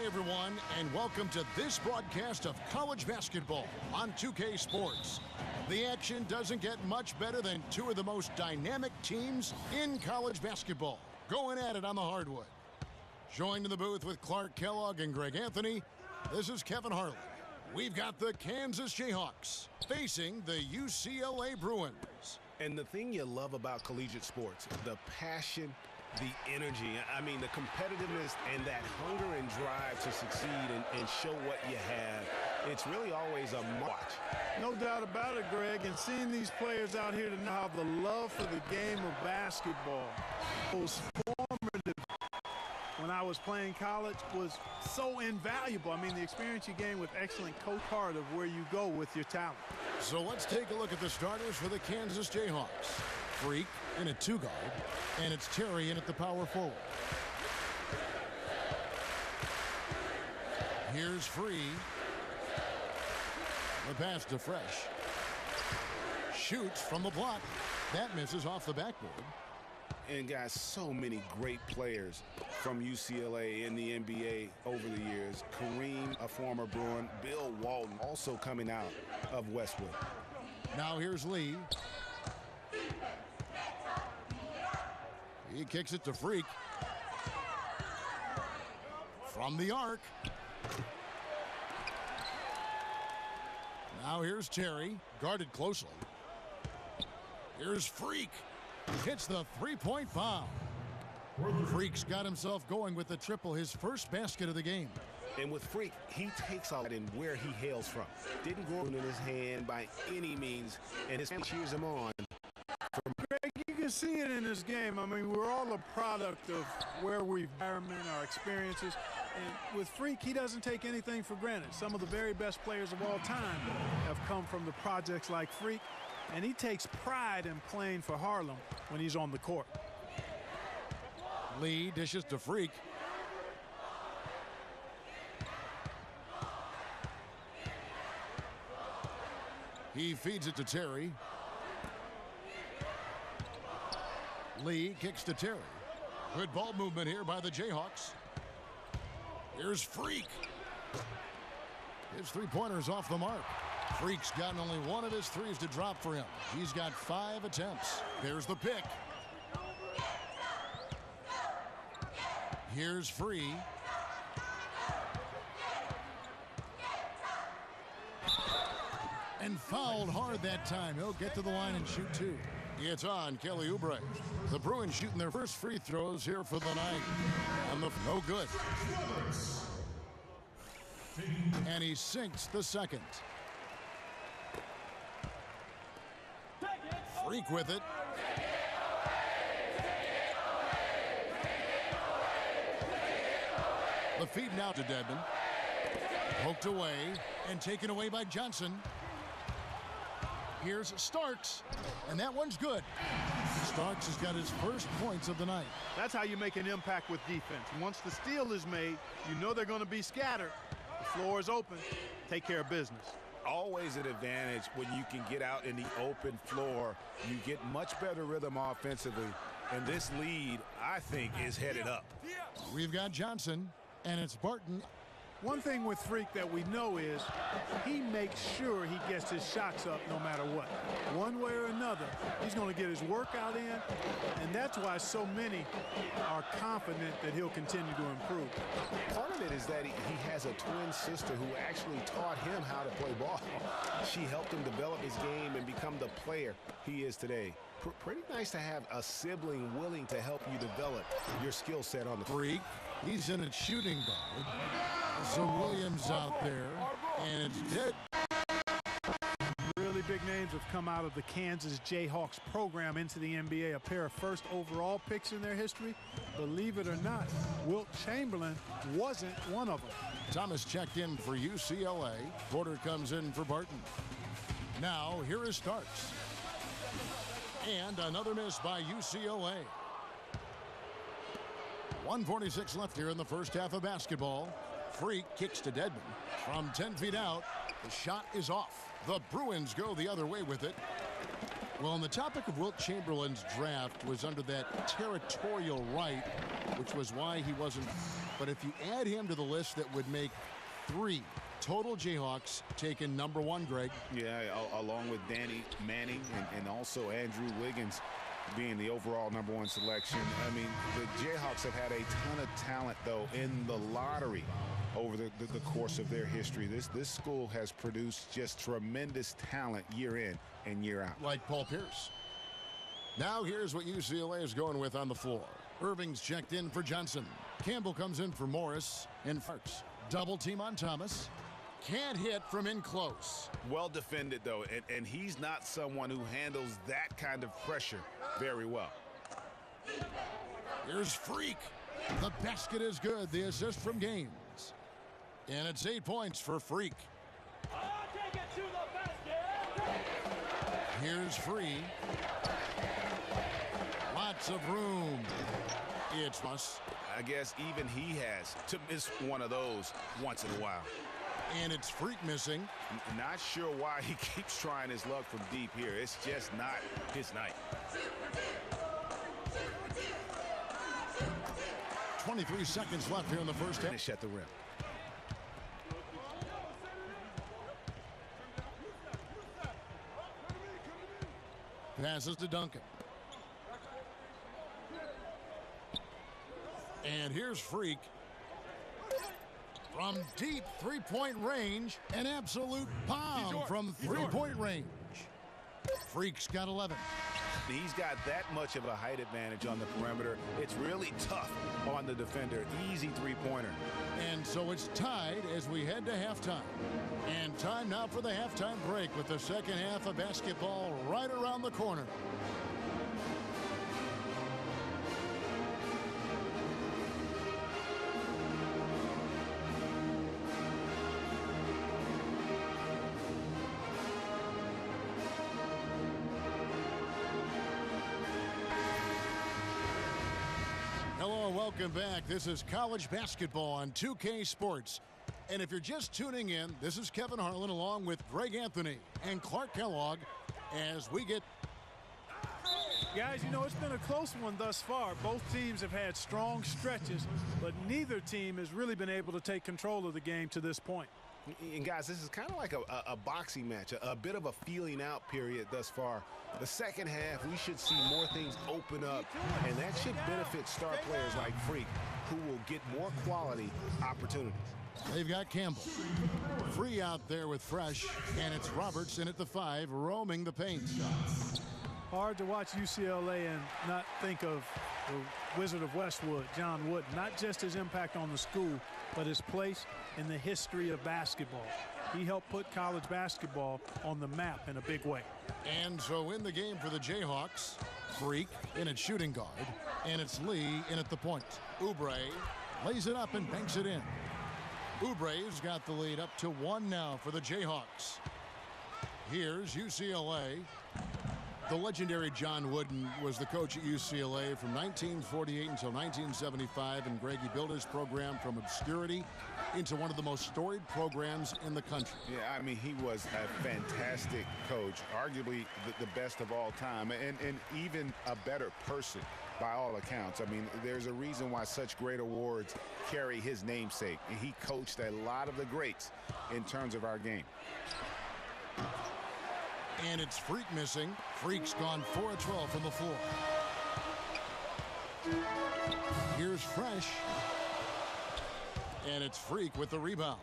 everyone, and welcome to this broadcast of college basketball on 2K Sports. The action doesn't get much better than two of the most dynamic teams in college basketball going at it on the hardwood. Joined in the booth with Clark Kellogg and Greg Anthony, this is Kevin Harlan. We've got the Kansas Jayhawks facing the UCLA Bruins. And the thing you love about collegiate sports, the passion, the energy, I mean, the competitiveness and that hunger and drive to succeed and show what you have, it's really always a watch. No doubt about it, Greg, and seeing these players out here tonight, the love for the game of basketball was formative when I was playing college was so invaluable. I mean, the experience you gain with excellent coach, part of where you go with your talent. So let's take a look at the starters for the Kansas Jayhawks. Freak in at two guard, and it's Terry in at the power forward. Here's Free. The pass to Fresh. Shoots from the block. That misses off the backboard. And guys, so many great players from UCLA in the NBA over the years. Kareem, a former Bruin. Bill Walton, also coming out of Westwood. Now here's Lee. He kicks it to Freak. From the arc. Now here's Terry, guarded closely. Here's Freak. Hits the three-point foul. Freak's got himself going with the triple, his first basket of the game. And with Freak, he takes out in where he hails from. Didn't grow in his hand by any means, and his family cheers him on. Greg, you can see it in this game. I mean, we're all a product of where we've been, our experiences. And with Freak, he doesn't take anything for granted. Some of the very best players of all time have come from the projects like Freak, and he takes pride in playing for Harlem when he's on the court. Lee dishes to Freak. He feeds it to Terry. Lee kicks to Terry. Good ball movement here by the Jayhawks. Here's Freak. His three-pointer's off the mark. Freak's gotten only one of his threes to drop for him. He's got 5 attempts. There's the pick. Here's Free. And fouled hard that time. He'll get to the line and shoot 2. It's on Kelly Oubre. The Bruins shooting their first free throws here for the night. And no good. And he sinks the second. Freak with it. The feed now to Dedmon. Poked away and taken away by Johnson. Here's Starks, and that one's good. Starks has got his first points of the night. That's how you make an impact with defense. Once the steal is made, you know they're going to be scattered. The floor is open. Take care of business. Always an advantage when you can get out in the open floor. You get much better rhythm offensively, and this lead, I think, is headed up. We've got Johnson, and it's Barton. One thing with Freak that we know is he makes sure he gets his shots up no matter what. One way or another, he's going to get his workout in, and that's why so many are confident that he'll continue to improve. Part of it is that he has a twin sister who actually taught him how to play ball. She helped him develop his game and become the player he is today. Pretty nice to have a sibling willing to help you develop your skill set on the Freak. He's in a shooting guard. So Williams out there, and it's dead. Really big names have come out of the Kansas Jayhawks program into the NBA, a pair of first overall picks in their history. Believe it or not, Wilt Chamberlain wasn't one of them. Thomas checked in for UCLA. Porter comes in for Barton. Now, here is Starks. And another miss by UCLA. 1:46 left here in the first half of basketball. Freak kicks to Dedmon. From 10 feet out, the shot is off. The Bruins go the other way with it. Well, on the topic of Wilt Chamberlain's draft was under that territorial right, which was why he wasn't But if you add him to the list, that would make 3 total Jayhawks taken number 1, Greg. Yeah, along with Danny Manning and also Andrew Wiggins being the overall number 1 selection. I mean, the Jayhawks have had a ton of talent, though, in the lottery over the course of their history. This school has produced just tremendous talent year in and year out. Like Paul Pierce. Now here's what UCLA is going with on the floor. Irving's checked in for Johnson. Campbell comes in for Morris and Farts. Double team on Thomas. Can't hit from in close. Well defended, though, and he's not someone who handles that kind of pressure very well. Here's Freak. The basket is good. The assist from Gaines. And it's 8 points for Freak. Here's Free. Lots of room. It's must. I guess even he has to miss one of those once in a while. And it's Freak missing. Not sure why he keeps trying his luck from deep here. It's just not his night. 23 seconds left here in the first half. Finish at the rim. Passes to Duncan. And here's Freak. From deep three-point range, an absolute bomb from three-point range. Freak's got 11. He's got that much of a height advantage on the perimeter. It's really tough on the defender. Easy three-pointer. And so it's tied as we head to halftime. And time now for the halftime break with the second half of basketball right around the corner. Welcome back. This is college basketball on 2K Sports. And if you're just tuning in, this is Kevin Harlan along with Greg Anthony and Clark Kellogg as we get... Guys, you know, it's been a close one thus far. Both teams have had strong stretches, but neither team has really been able to take control of the game to this point. And guys, this is kind of like a boxing match, a bit of a feeling out period thus far. The second half, we should see more things open up, and that should benefit star players like Freak, who will get more quality opportunities. They've got Campbell. Free out there with Fresh, and it's Roberts in at the 5, roaming the paint. Hard to watch UCLA and not think of the Wizard of Westwood, John Wooden, not just his impact on the school, but his place in the history of basketball. He helped put college basketball on the map in a big way. And so in the game for the Jayhawks, Freak in at shooting guard, and it's Lee in at the point. Oubre lays it up and banks it in. Oubre's got the lead up to 1 now for the Jayhawks. Here's UCLA. The legendary John Wooden was the coach at UCLA from 1948 until 1975, and Greg, he built his program from obscurity into one of the most storied programs in the country. Yeah, I mean, he was a fantastic coach, arguably the best of all time, and even a better person by all accounts. I mean, there's a reason why such great awards carry his namesake. He coached a lot of the greats in terms of our game. And it's Freak missing. Freak's gone 4 of 12 from the floor. Here's Fresh. And it's Freak with the rebound.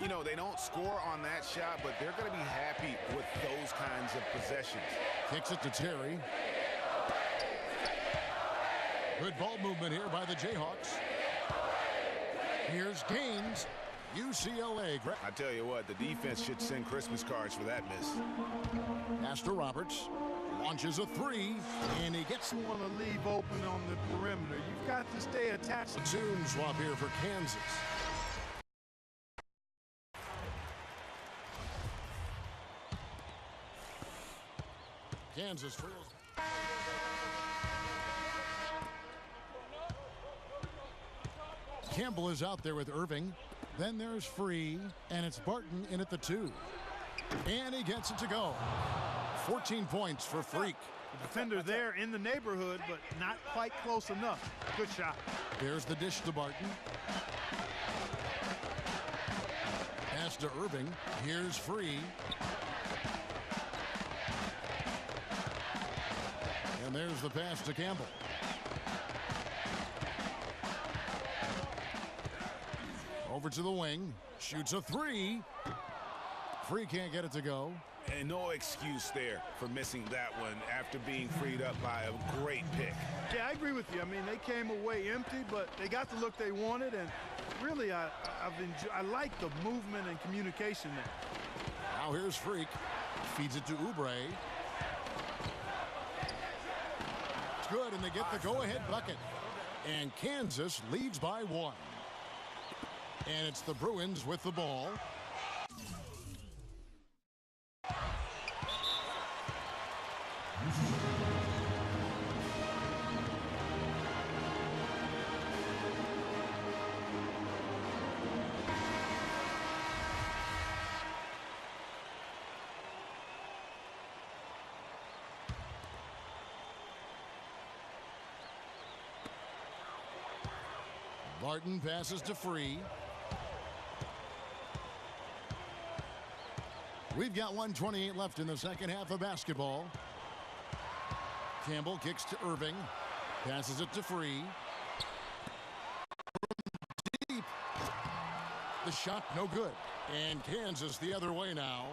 You know, they don't score on that shot, but they're going to be happy with those kinds of possessions. Kicks it to Terry. Good ball movement here by the Jayhawks. Here's Gaines. UCLA. I tell you what, the defense should send Christmas cards for that miss. Master Roberts launches a 3, and he gets You want to leave open on the perimeter. You've got to stay attached. Platoon swap here for Kansas. Kansas trails. Campbell is out there with Irving. Then there's Free, and it's Barton in at the 2. And he gets it to go. 14 points for Freak. The defender there in the neighborhood, but not quite close enough. Good shot. There's the dish to Barton. Pass to Irving. Here's Free. And there's the pass to Campbell. Over to the wing. Shoots a three. Free can't get it to go. And no excuse there for missing that one after being freed up by a great pick. Yeah, I agree with you. I mean, they came away empty, but they got the look they wanted, and really, I like the movement and communication there. Now here's Freak. Feeds it to Oubre. It's good, and they get the go-ahead bucket. And Kansas leads by 1. And it's the Bruins with the ball. Barton passes to Free. We've got 1:28 left in the second half of basketball. Campbell kicks to Irving. Passes it to Free. Deep. The shot no good. And Kansas the other way now.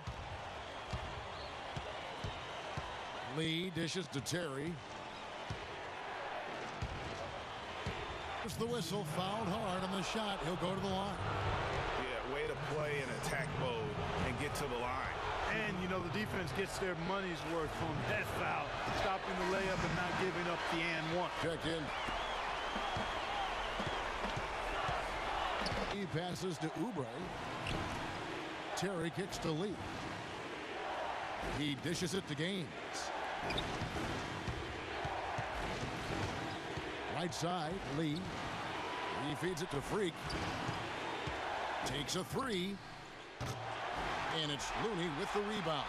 Lee dishes to Terry. There's the whistle. Fouled hard on the shot. He'll go to the line. Yeah, way to play in attack mode and get to the line. And, you know, the defense gets their money's worth from that foul. Stopping the layup and not giving up the and one. Check in. He passes to Oubre. Terry kicks to Lee. He dishes it to Gaines. Right side, Lee. He feeds it to Freak. Takes a three. And it's Looney with the rebound.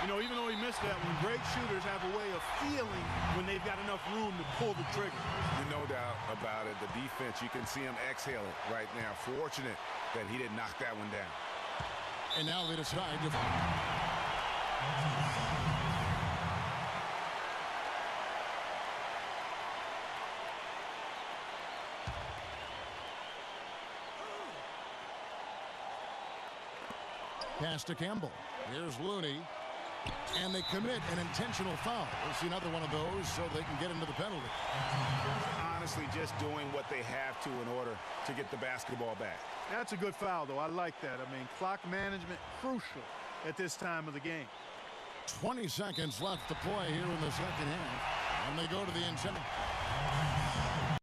You know, even though he missed that one, great shooters have a way of feeling when they've got enough room to pull the trigger. No doubt about it. The defense, you can see him exhaling right now. Fortunate that he didn't knock that one down. And now they decide to... Pass to Campbell. Here's Looney. And they commit an intentional foul. We'll see another one of those so they can get into the penalty. Honestly, just doing what they have to in order to get the basketball back. That's a good foul, though. I like that. I mean, clock management crucial at this time of the game. 20 seconds left to play here in the second half. And they go to the incentive.